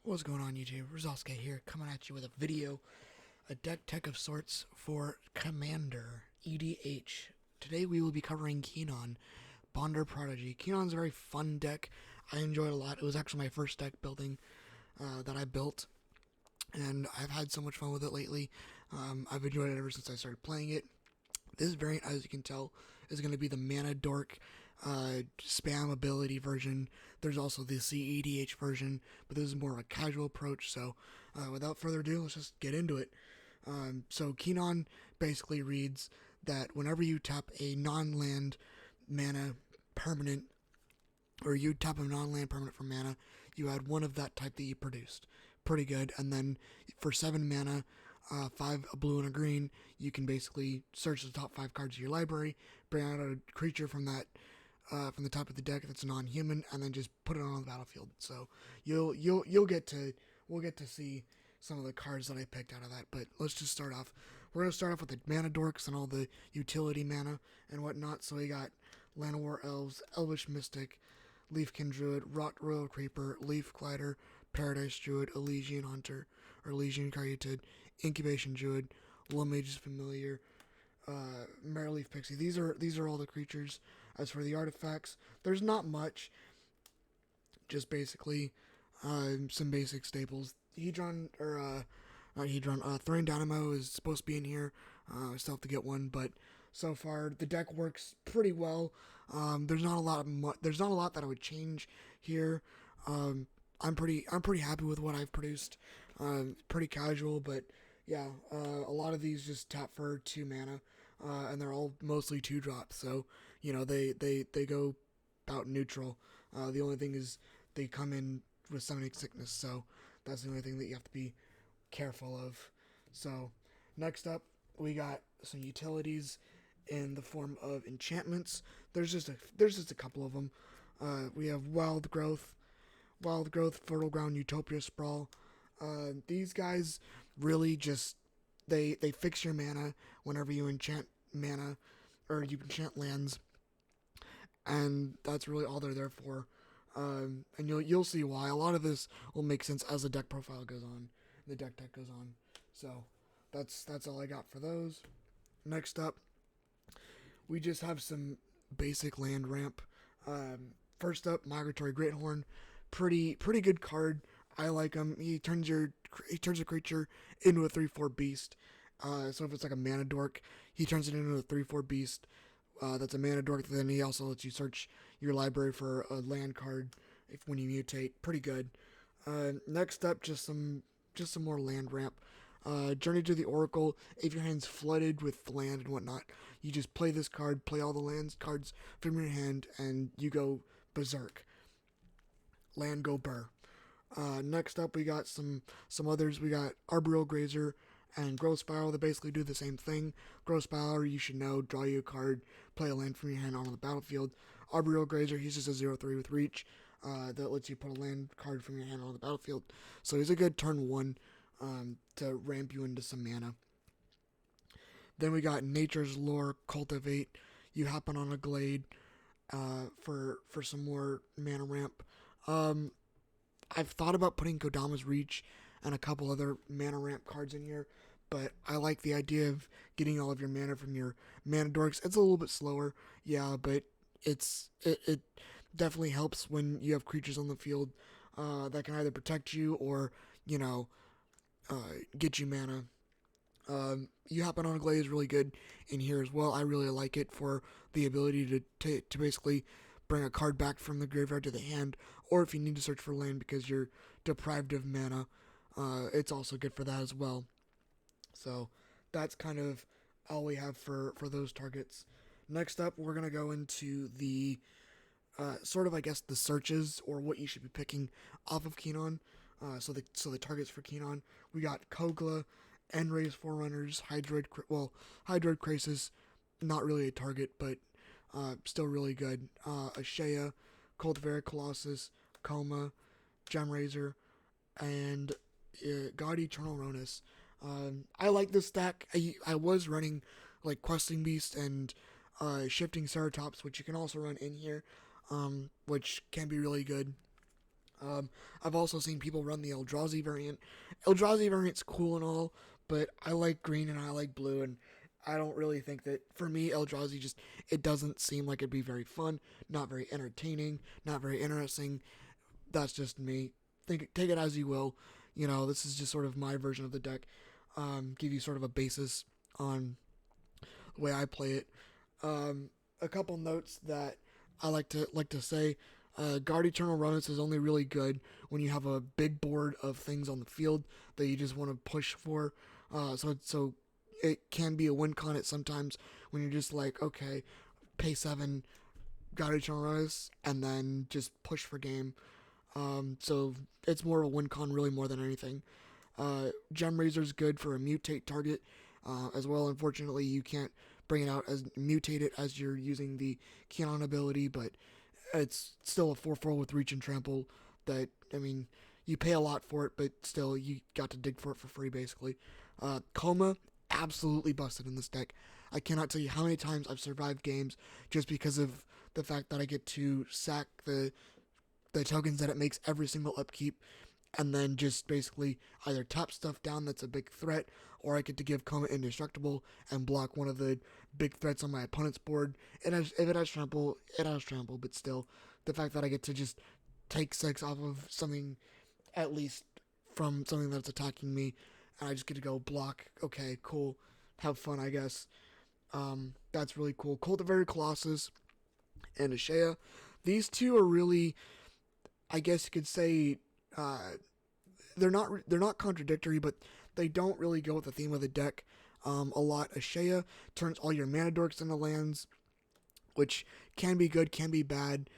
What's going on, YouTube? Rizalske here, coming at you with a video, a deck tech of sorts for Commander, EDH. Today we will be covering Kinnan, Bonder Prodigy. Kinnan's a very fun deck. I enjoy it a lot. It was actually my first deck building that I built, and I've had so much fun with it lately. I've enjoyed it ever since I started playing it. This variant, as you can tell, is going to be the Mana Dork spam ability version. There's also the CEDH version, but this is more of a casual approach. So, without further ado, let's just get into it. So, Kinnan basically reads that whenever you tap a non-land mana permanent, or you tap a non-land permanent for mana, you add one of that type that you produced. Pretty good. And then for 7 mana, 5 a blue and a green, you can basically search the top 5 cards of your library, bring out a creature from that from the top of the deck that's non-human, and then just put it on the battlefield. So we'll get to see some of the cards that I picked out of that. But let's just start off. We're gonna start off with the mana dorks and all the utility mana and whatnot. So we got Llanowar Elves, Elvish Mystic, Leafkin Druid, Rot Royal Creeper, Leaf Glider, Paradise Druid, Elysian Hunter, or Elysian Caryatid, Incubation Druid, Little Mage's Familiar, Merrileaf Pixie. These are all the creatures. As for the artifacts, there's not much. Just basically some basic staples. Hedron, or not Hedron, Thorian Dynamo is supposed to be in here. I still have to get one, but so far the deck works pretty well. There's not a lot that I would change here. I'm pretty happy with what I've produced. Pretty casual, but yeah, a lot of these just tap for 2 mana, and they're all mostly 2-drops. So they go about neutral. The only thing is they come in with Summoning Sickness, so that's the only thing that you have to be careful of. So next up, we got some utilities in the form of enchantments. There's just a couple of them. We have Wild Growth, Fertile Ground, Utopia Sprawl. These guys really just they fix your mana whenever you enchant mana, or you enchant lands, and that's really all they're there for. And you'll see why. A lot of this will make sense as the deck profile goes on, the deck tech goes on. So that's all I got for those. Next up, we just have some basic land ramp. First up, Migratory Greathorn, pretty good card. I like him. He turns a creature into a 3/4 beast. So if it's like a mana dork, he turns it into a 3/4 beast. That's a mana dork. Then he also lets you search your library for a land card when you mutate. Pretty good. Next up, just some more land ramp. Journey to the Oracle. If your hand's flooded with land and whatnot, you just play this card, play all the land cards from your hand, and you go berserk. Land go burr. Next up, we got some others. We got Arboreal Grazer and Growth Spiral. They basically do the same thing. Growth Spiral, you should know, draw you a card, play a land from your hand onto the battlefield. Arboreal Grazer, he's just a 0/3 with reach that lets you put a land card from your hand onto the battlefield. So he's a good turn 1 to ramp you into some mana. Then we got Nature's Lore, Cultivate. You happen on a glade for some more mana ramp. I've thought about putting Kodama's Reach and a couple other mana ramp cards in here, but I like the idea of getting all of your mana from your mana dorks. It's a little bit slower, yeah, but it definitely helps when you have creatures on the field that can either protect you or get you mana. You happen on a glade is really good in here as well. I really like it for the ability to basically bring a card back from the graveyard to the hand, or if you need to search for land because you're deprived of mana, it's also good for that as well. So that's kind of all we have for those targets. Next up, we're going to go into the sort of, I guess, the searches or what you should be picking off of Kinnan. So the targets for Kinnan, we got Kogla, Enray's Forerunners, Hydroid Crisis, not really a target, but still really good. Ashea, Cultivator Colossus, Coma, Gemrazor, and God Eternal Ronus. I like this stack. I was running like Questing Beast and Shifting Ceratops, which you can also run in here, which can be really good. I've also seen people run the Eldrazi variant. Eldrazi variant's cool and all, but I like green and I like blue, and I don't really think that, for me, Eldrazi just, it doesn't seem like it'd be very fun, not very entertaining, not very interesting. That's just me. Take it as you will. This is just sort of my version of the deck. Give you sort of a basis on the way I play it. A couple notes that I like to say. Guard Eternal Remnants is only really good when you have a big board of things on the field that you just want to push for. So it can be a win con at sometimes when you're just like, okay, pay 7, Guard Eternal Remnants, and then just push for game. So it's more of a win con really more than anything. Gem Razor's good for a mutate target as well. Unfortunately, you can't bring it out as mutate it as you're using the Kinnan ability, but it's still a 4/4 with reach and trample that, you pay a lot for it, but still you got to dig for it for free basically. Coma, absolutely busted in this deck. I cannot tell you how many times I've survived games just because of the fact that I get to sack the tokens that it makes every single upkeep, and then just basically either tap stuff down that's a big threat, or I get to give Coma Indestructible and block one of the big threats on my opponent's board. If it has trample, it has trample, but still, the fact that I get to just take 6 off of something, at least from something that's attacking me, and I just get to go block, okay, cool, have fun, I guess. That's really cool. Cultivated Colossus and Ashea, these two are really, I guess you could say, they're not contradictory, but they don't really go with the theme of the deck a lot. Ashea turns all your mana dorks into lands, which can be good, can be bad,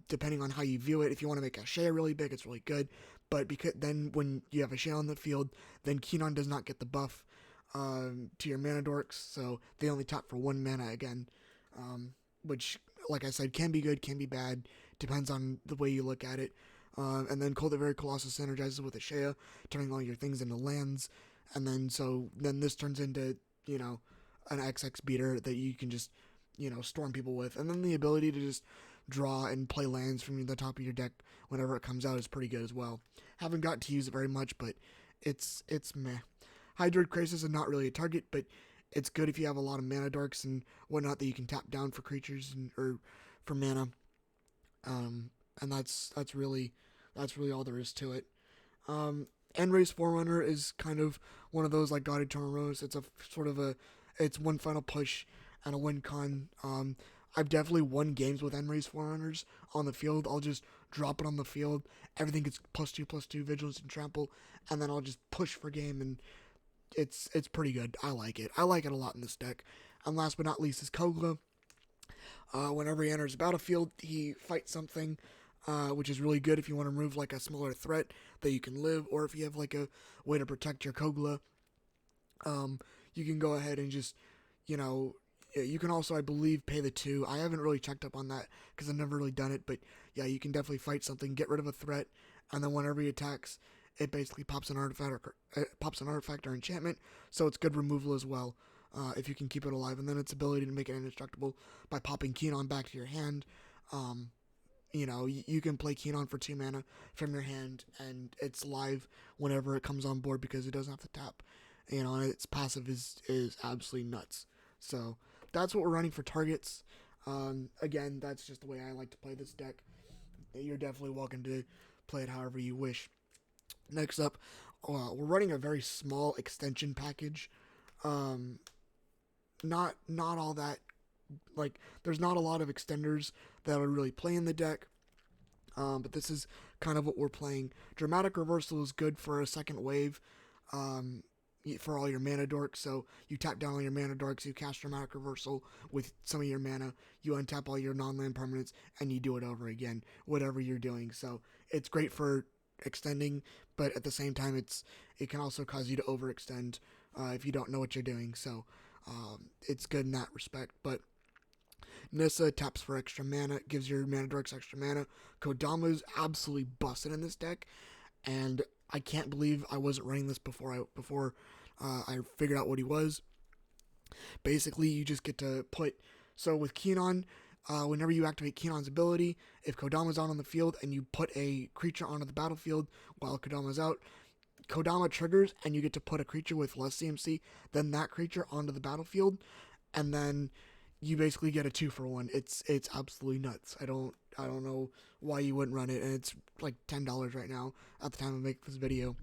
depending on how you view it. If you want to make Ashea really big, it's really good, but because then when you have Ashea on the field, then Kinnan does not get the buff to your mana dorks, so they only tap for 1 mana again, which, like I said, can be good, can be bad, depends on the way you look at it. And then Cultivated Colossus synergizes with Ashea, turning all your things into lands, and then this turns into, an XX beater that you can just, storm people with. And then the ability to just draw and play lands from the top of your deck whenever it comes out is pretty good as well. Haven't got to use it very much, but it's meh. Hydra Crisis is not really a target, but it's good if you have a lot of mana dorks and whatnot that you can tap down for creatures or for mana. And that's really all there is to it. Enray's Forerunner is kind of one of those like God Eternal Rose. It's a sort of it's one final push and a win con. I've definitely won games with Enray's Forerunners on the field. I'll just drop it on the field. Everything gets +2/+2 vigilance and trample, and then I'll just push for game, and it's pretty good. I like it. I like it a lot in this deck. And last but not least is Karuga. Whenever he enters the battlefield, he fights something, which is really good if you want to remove like a smaller threat that you can live, or if you have like a way to protect your Kogla. You can go ahead and just, you can also, I believe, pay the 2. I haven't really checked up on that because I've never really done it, but yeah, you can definitely fight something, get rid of a threat, and then whenever he attacks, it basically pops an artifact or enchantment, so it's good removal as well, if you can keep it alive, and then its ability to make it indestructible by popping Kinnan back to your hand. You can play Kinnan for 2 mana from your hand, and it's live whenever it comes on board because it doesn't have to tap. And its passive is absolutely nuts. So that's what we're running for targets. Again, that's just the way I like to play this deck. You're definitely welcome to play it however you wish. Next up, we're running a very small extension package. Not all that, like, there's not a lot of extenders that would really play in the deck. But this is kind of what we're playing. Dramatic Reversal is good for a second wave. For all your mana dorks, so you tap down all your mana dorks, you cast Dramatic Reversal with some of your mana, you untap all your non-land permanents, and you do it over again, whatever you're doing. So it's great for extending, but at the same time, it can also cause you to overextend if you don't know what you're doing. So it's good in that respect. But Nissa taps for extra mana, gives your mana dorks extra mana. Kodama's absolutely busted in this deck, and I can't believe I wasn't running this before I figured out what he was. Basically, you just get to put, so with Kinnan, Whenever you activate Kinnan's ability, if Kodama's out on the field and you put a creature onto the battlefield while Kodama's out, Kodama triggers and you get to put a creature with less CMC than that creature onto the battlefield, and then you basically get a 2-for-1. It's absolutely nuts. I don't know why you wouldn't run it, and it's like $10 right now at the time I make this video.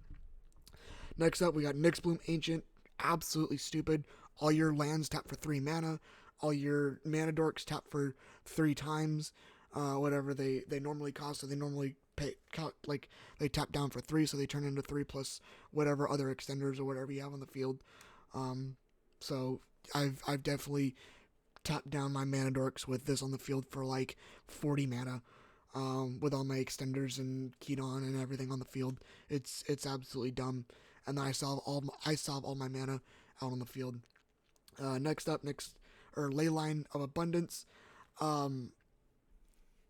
Next up, we got Nyxbloom Ancient. Absolutely stupid. All your lands tap for 3 mana. All your mana dorks tap for 3 times whatever they normally cost. So they normally they tap down for 3, so they turn into 3 plus whatever other extenders or whatever you have on the field. So I've definitely tapped down my mana dorks with this on the field for like 40 mana. With all my extenders and Kinnan and everything on the field, it's absolutely dumb. And then I solve all my mana out on the field. Next up, Leyline of Abundance.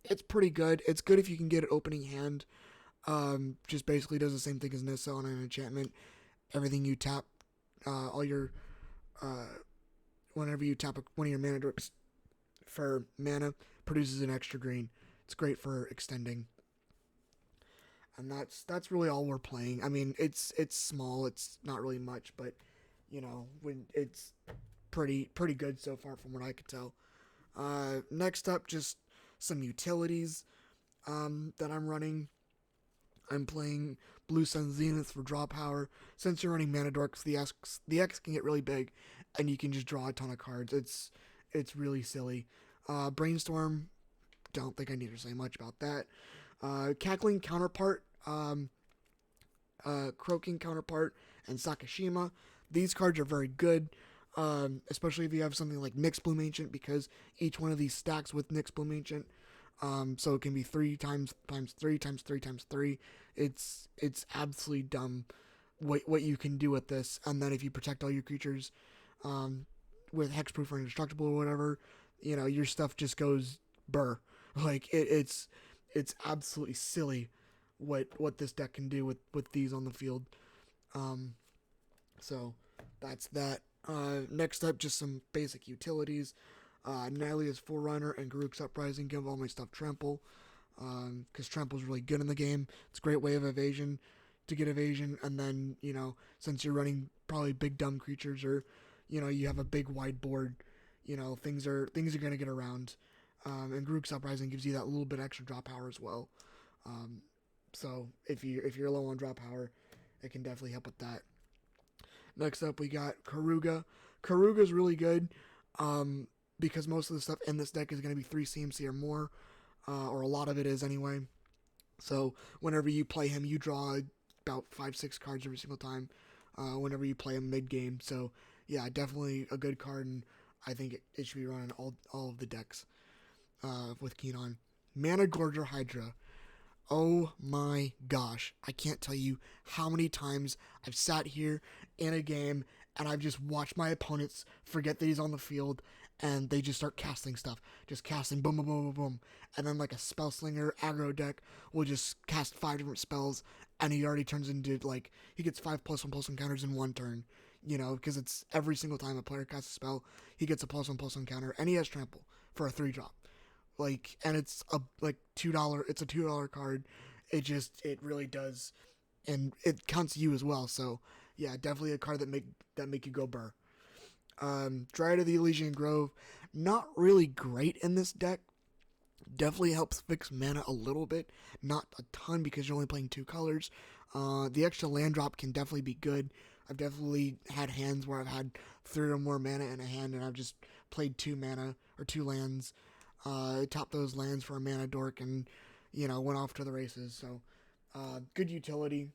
It's pretty good. It's good if you can get it opening hand. Just basically does the same thing as Nissa on an enchantment. Everything you tap, whenever you tap one of your mana dorks for mana, produces an extra green. It's great for extending. And that's really all we're playing. I mean, it's small. It's not really much, but when it's pretty good so far from what I could tell. Next up, just some utilities that I'm running. I'm playing Blue Sun Zenith for draw power. Since you're running mana dorks, the X can get really big, and you can just draw a ton of cards. It's really silly. Brainstorm, don't think I need to say much about that. Cackling Counterpart, Croaking Counterpart, and Sakashima. These cards are very good, especially if you have something like Nyxbloom Ancient, because each one of these stacks with Nyxbloom Ancient. So it can be 3 times 3 times 3 times 3. It's absolutely dumb what you can do with this. And then if you protect all your creatures with hexproof or indestructible or whatever, your stuff just goes burr. Like it's absolutely silly what this deck can do with these on the field. So that's that. Next up, just some basic utilities. Nylea's Forerunner and Garruk's Uprising give all my stuff trample, because trample's really good in the game. It's a great way of evasion, to get evasion, and then since you're running probably big dumb creatures, or you have a big wide board, things are gonna get around. And Garruk's Uprising gives you that little bit extra draw power as well. So if you're low on draw power, it can definitely help with that. Next up, we got Karuga. Karuga's really good, because most of the stuff in this deck is going to be 3 CMC or more, or a lot of it is anyway. So whenever you play him, you draw about 5-6 cards every single time, whenever you play him mid-game. So yeah, definitely a good card, and I think it should be running all of the decks with Kinnan. Mana Gorger Hydra. Oh my gosh, I can't tell you how many times I've sat here in a game and I've just watched my opponents forget that he's on the field, and they just start casting stuff. Just casting boom, boom, boom, boom, boom. And then like a spell slinger aggro deck will just cast 5 different spells, and he already turns into he gets 5 +1/+1 counters in 1 turn. Because it's every single time a player casts a spell, he gets a +1/+1 counter, and he has trample for a 3-drop. And it's a $2. It's a $2 card. It really does, and it counts you as well. So yeah, definitely a card that make you go burr. Dryad of the Elysian Grove, not really great in this deck. Definitely helps fix mana a little bit, not a ton because you're only playing 2 colors. The extra land drop can definitely be good. I've definitely had hands where I've had 3 or more mana in a hand, and I've just played 2 mana or 2 lands. Top those lands for a mana dork, and went off to the races. So good utility.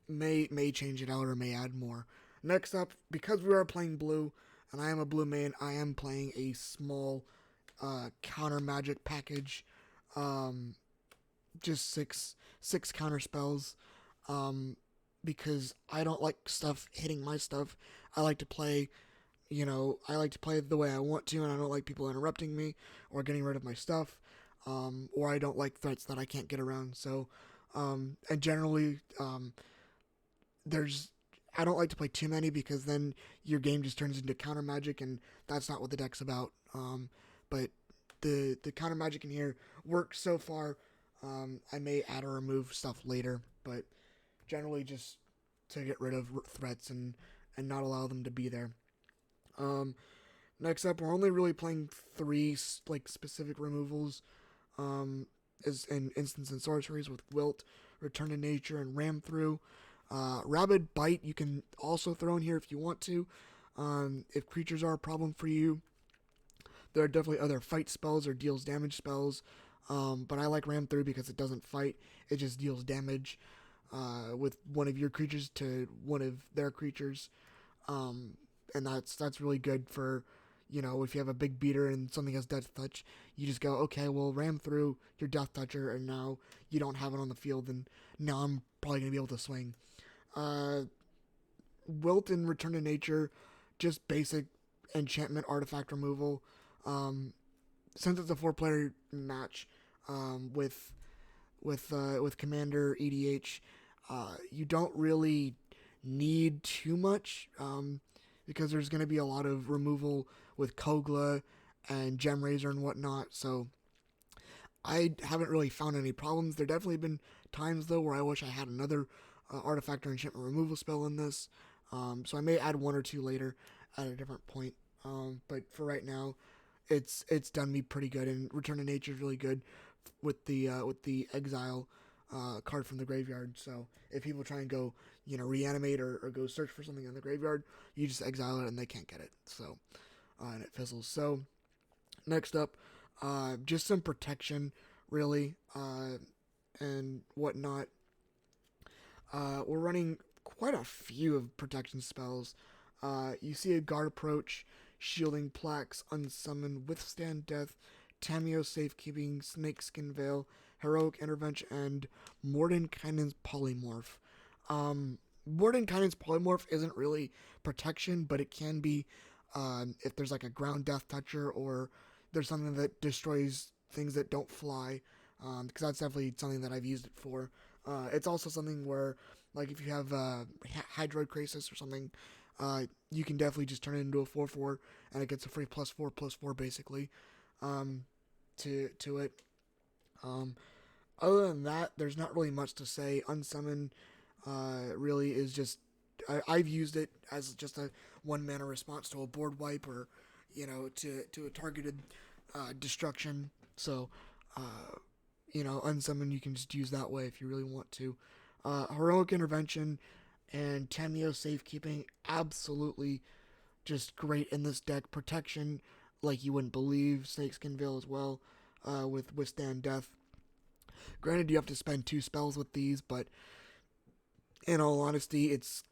May change it out or may add more. Next up, because we are playing blue and I am a blue main, I am playing a small counter magic package. Just six counter spells, because I don't like stuff hitting my stuff. I like to play the way I want to, and I don't like people interrupting me or getting rid of my stuff, or I don't like threats that I can't get around. So, and generally, I don't like to play too many, because then your game just turns into counter magic, and that's not what the deck's about. But the counter magic in here works so far. I may add or remove stuff later, but generally just to get rid of threats and not allow them to be there. Next up, we're only really playing 3 like specific removals. Is in instants and sorceries with Wilt, Return to Nature, and Ram Through. Rabid Bite you can also throw in here if you want to. If creatures are a problem for you, there are definitely other fight spells or deals damage spells. But I like Ram Through because it doesn't fight; it just deals damage with one of your creatures to one of their creatures, and that's really good for, if you have a big beater and something has Death Touch, you just go, okay, well, ram through your Death Toucher, and now you don't have it on the field, and now I'm probably going to be able to swing. Wilt and Return to Nature, just basic enchantment artifact removal. Since it's a 4-player match with Commander EDH, you don't really need too much because there's going to be a lot of removal with Kogla and Gem Razor and whatnot, so I haven't really found any problems. There definitely been times, though, where I wish I had another artifact or enchantment removal spell in this, so I may add 1 or 2 later at a different point, but for right now, it's done me pretty good, and Return to Nature is really good with the Exile card from the graveyard. So if people try and go, reanimate or go search for something in the graveyard, you just exile it and they can't get it. So and it fizzles. So next up, just some protection, really, and whatnot. We're running quite a few of protection spells. You see a guard approach, shielding plaques, unsummon, withstand death, Tameo safekeeping, snakeskin veil, heroic intervention, and Mordenkainen's polymorph. Mordenkainen's polymorph isn't really protection, but it can be if there's like a ground death toucher or there's something that destroys things that don't fly, because that's definitely something that I've used it for. It's also something where, like, if you have Hydra Crisis or something, you can definitely just turn it into a 4/4, and it gets a free +4/+4 basically to it. Other than that, there's not really much to say. Unsummon really is just, I've used it as just a 1-mana response to a board wipe or, to a targeted destruction. So, unsummon you can just use that way if you really want to. Heroic Intervention and Tameo Safekeeping, absolutely just great in this deck. Protection, like you wouldn't believe. Snakeskin Veil as well, with Withstand Death. Granted, you have to spend 2 spells with these, but in all honesty, it's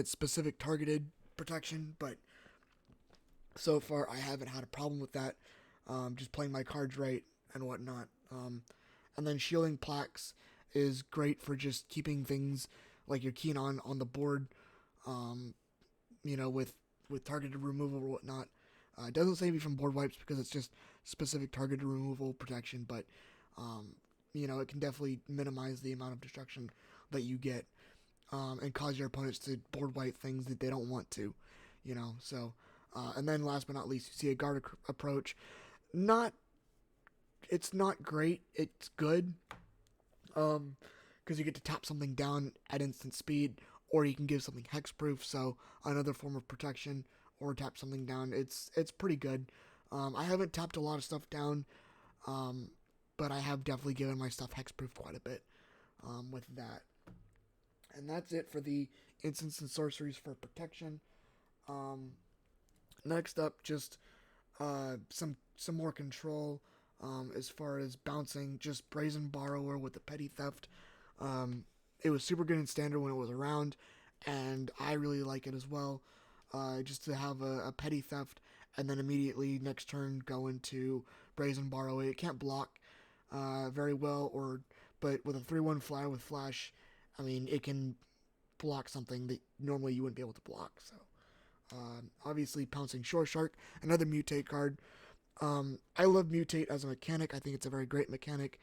specific targeted protection. But so far, I haven't had a problem with that. Just playing my cards right and whatnot. And then Shielding Plaques is great for just keeping things like your Kinnan on the board, with targeted removal or whatnot. It doesn't save you from board wipes because it's just specific targeted removal protection, but, it can definitely minimize the amount of destruction that you get, and cause your opponents to board wipe things that they don't want to, so, and then last but not least, you see a guard approach. It's not great, it's good, because you get to tap something down at instant speed, or you can give something hexproof, so another form of protection, or tap something down. It's pretty good. I haven't tapped a lot of stuff down, but I have definitely given my stuff hexproof quite a bit with that. And that's it for the instants and sorceries for protection. Next up, just some more control. As far as bouncing, just Brazen Borrower with the Petty Theft. It was super good in Standard when it was around, and I really like it as well. Just to have a Petty Theft, and then immediately next turn go into Brazen Borrower. It can't block very well, but with a 3/1 flyer with Flash, I mean, it can block something that normally you wouldn't be able to block. So, obviously, Pouncing Shore Shark, another Mutate card. I love Mutate as a mechanic. I think it's a very great mechanic.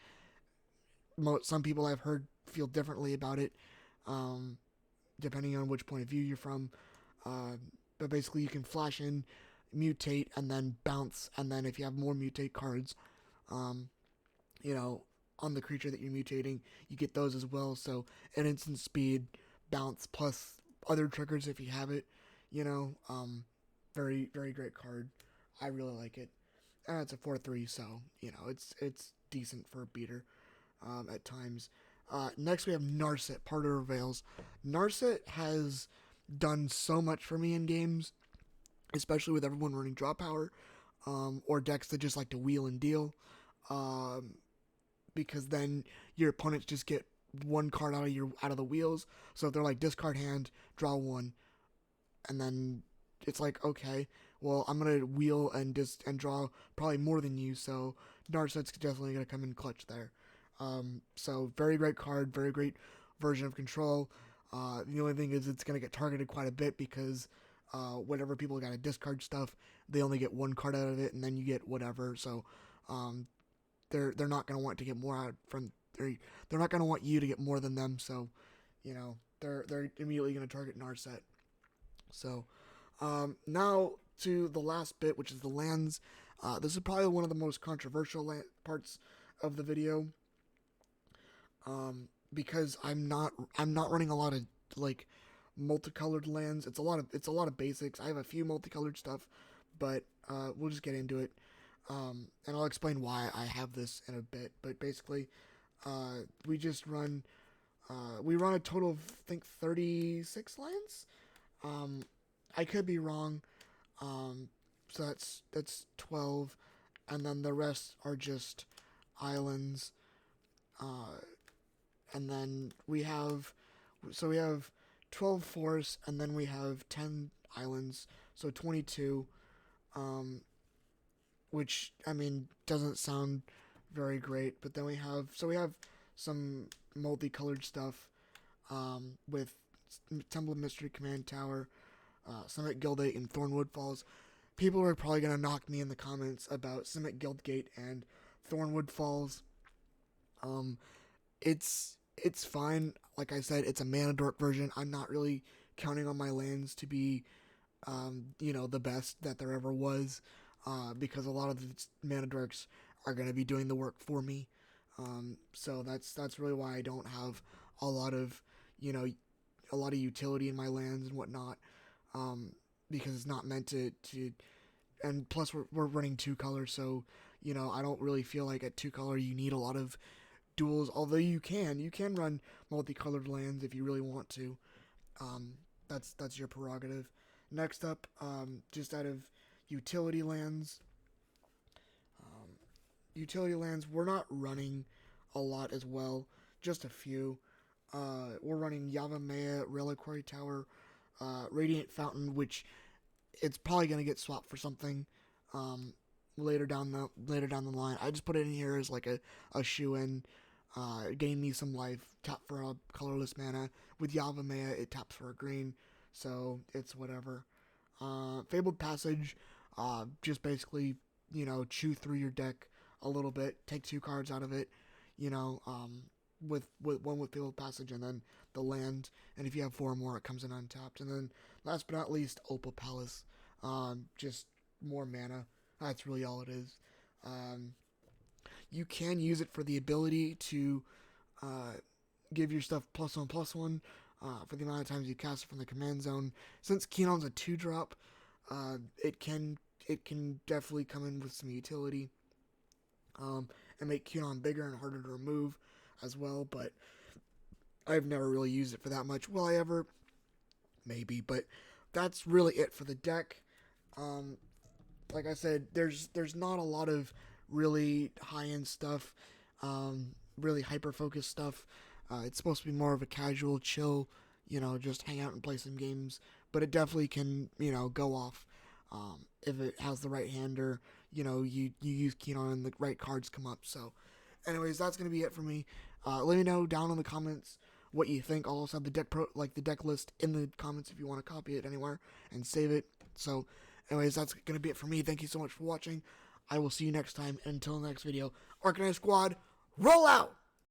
Some people I've heard feel differently about it, depending on which point of view you're from. But basically, you can flash in mutate, and then bounce, and then if you have more mutate cards, you know, on the creature that you're mutating, you get those as well. So an instant speed, bounce, plus other triggers if you have it, you know, very, very great card. I really like it. And it's a 4/3, so, you know, it's decent for a beater, at times. Next we have Narcissist, part of Reveals. Narcissist has done so much for me in games, especially with everyone running draw power, or decks that just like to wheel and deal, because then your opponents just get one card out of the wheels. So if they're like discard hand, draw one, and then it's like, okay, well, I'm gonna wheel and draw probably more than you, so Narcissist's definitely gonna come in clutch there. So very great card, very great version of control. The only thing is it's gonna get targeted quite a bit because whenever people gotta discard stuff, they only get one card out of it, and then you get whatever. So they're not gonna want to get more out from they're not gonna want you to get more than them. So you know they're immediately gonna target Narcissist. So now to the last bit, which is the lands. This is probably one of the most controversial parts of the video, because I'm not running a lot of like multicolored lands. It's a lot of basics. I have a few multicolored stuff, but we'll just get into it, and I'll explain why I have this in a bit. But basically, we just run a total of I think 36 lands. I could be wrong. So that's 12, and then the rest are just islands. And then we have 12 forests, and then we have 10 islands, so 22. Which I mean doesn't sound very great, but then we have some multicolored stuff, with Temple of Mystery Command Tower, Summit Guildgate, and Thornwood Falls. People are probably going to knock me in the comments about Summit Guildgate and Thornwood Falls. It's fine. Like I said, it's a mana dork version. I'm not really counting on my lands to be, the best that there ever was, because a lot of the mana dorks are going to be doing the work for me. So that's really why I don't have a lot of utility in my lands and whatnot, because it's not meant to and plus we're running 2 colors, so I don't really feel like at 2 color you need a lot of duels, although you can run multicolored lands if you really want to. That's your prerogative. Next up, just out of utility lands, we're not running a lot as well, just a few. We're running Yavimaya, Reliquary Tower, Radiant Fountain, which it's probably going to get swapped for something later down the line. I just put it in here as like a shoe-in. Gain me some life, tap for a colorless mana. With Yavimaya, it taps for a green, so it's whatever. Fabled Passage, just basically, chew through your deck a little bit, take 2 cards out of it, with one with Fabled Passage and then the land, and if you have 4 more, it comes in untapped. And then last but not least, Opal Palace, just more mana. That's really all it is. You can use it for the ability to give your stuff +1/+1 for the amount of times you cast it from the command zone. Since Kinnan's a 2-drop, it can definitely come in with some utility, and make Kinnan bigger and harder to remove as well. But I've never really used it for that much. Will I ever? Maybe, but that's really it for the deck. Like I said, there's not a lot of really high-end stuff, really hyper-focused stuff. It's supposed to be more of a casual, chill, just hang out and play some games. But it definitely can, go off if it has the right hander. You use Kinnan and the right cards come up. So, anyways, that's gonna be it for me. Let me know down in the comments what you think. I'll also have the deck list in the comments if you want to copy it anywhere and save it. So, anyways, that's gonna be it for me. Thank you so much for watching. I will see you next time. And until the next video, Arcanine Squad, roll out!